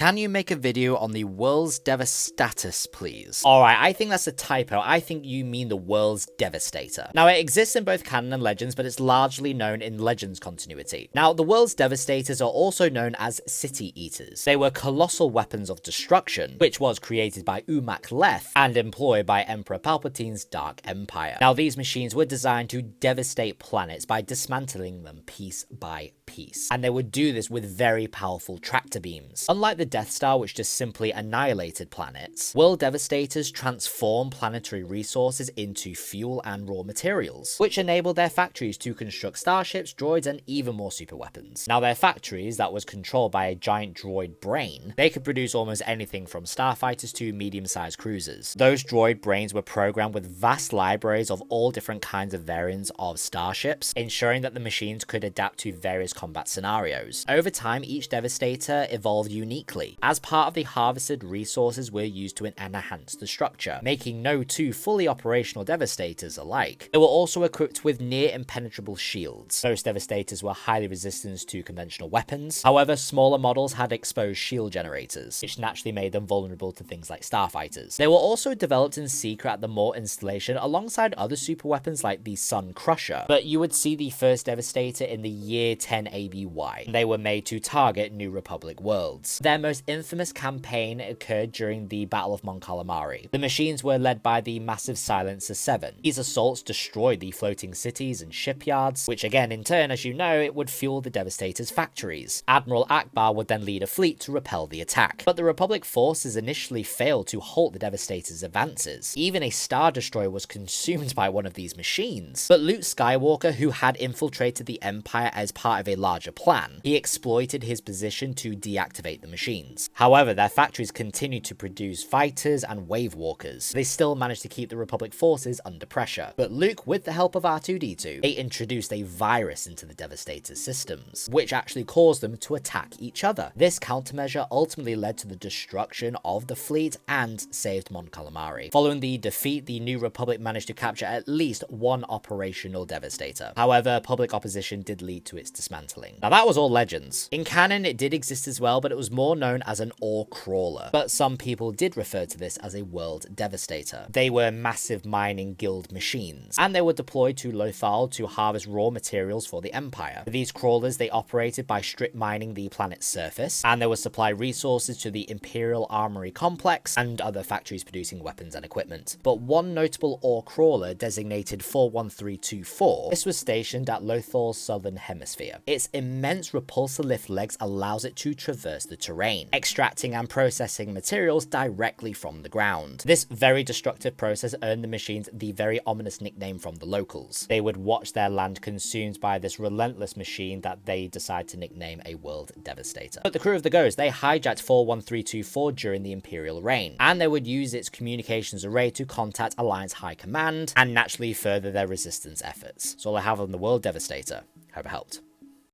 Can you make a video on the world's Devastator, please? Alright, I think that's a typo. I think you mean the world's Devastator. Now, it exists in both canon and Legends, but it's largely known in Legends continuity. Now, the world's Devastators are also known as City Eaters. They were colossal weapons of destruction, which was created by Umak Leth and employed by Emperor Palpatine's Dark Empire. Now, these machines were designed to devastate planets by dismantling them piece by piece, and they would do this with very powerful tractor beams. Unlike the Death Star, which just simply annihilated planets, world devastators transform planetary resources into fuel and raw materials, which enabled their factories to construct starships, droids, and even more super weapons. Now, their factories, that was controlled by a giant droid brain, they could produce almost anything from starfighters to medium-sized cruisers. Those droid brains were programmed with vast libraries of all different kinds of variants of starships, ensuring that the machines could adapt to various combat scenarios. Over time, each Devastator evolved uniquely. As part of the harvested resources were used to enhance the structure, making no two fully operational Devastators alike. They were also equipped with near impenetrable shields. Most Devastators were highly resistant to conventional weapons. However, smaller models had exposed shield generators, which naturally made them vulnerable to things like starfighters. They were also developed in secret at the Maw installation alongside other super weapons like the Sun Crusher, but you would see the first Devastator in the year 10 ABY. They were made to target New Republic worlds. Their most infamous campaign occurred during the Battle of Mon Calamari. The machines were led by the massive Silencer 7. These assaults destroyed the floating cities and shipyards, which again, in turn, as you know, it would fuel the Devastator's factories. Admiral Akbar would then lead a fleet to repel the attack, but the Republic forces initially failed to halt the Devastator's advances. Even a Star Destroyer was consumed by one of these machines. But Luke Skywalker, who had infiltrated the Empire as part of a larger plan, he exploited his position to deactivate the machines. However, their factories continued to produce fighters and wave walkers. They still managed to keep the Republic forces under pressure. But Luke, with the help of R2-D2, they introduced a virus into the Devastator's systems, which actually caused them to attack each other. This countermeasure ultimately led to the destruction of the fleet and saved Mon Calamari. Following the defeat, the New Republic managed to capture at least one operational Devastator. However, public opposition did lead to its dismantling. Now, that was all Legends. In canon, it did exist as well, but it was more known as an ore crawler. But some people did refer to this as a world Devastator. They were massive mining guild machines, and they were deployed to Lothal to harvest raw materials for the Empire. These crawlers, they operated by strip mining the planet's surface, and they would supply resources to the Imperial Armory Complex and other factories producing weapons and equipment. But one notable ore crawler, designated 41324, this was stationed at Lothal's southern hemisphere. Its immense repulsor lift legs allows it to traverse the terrain, extracting and processing materials directly from the ground. This very destructive process earned the machines the very ominous nickname from the locals. They would watch their land consumed by this relentless machine that they decide to nickname a world Devastator. But the crew of the Ghost, they hijacked 41324 during the Imperial reign, and they would use its communications array to contact Alliance High Command and naturally further their resistance efforts. So all I have on the world Devastator. Hope it helped.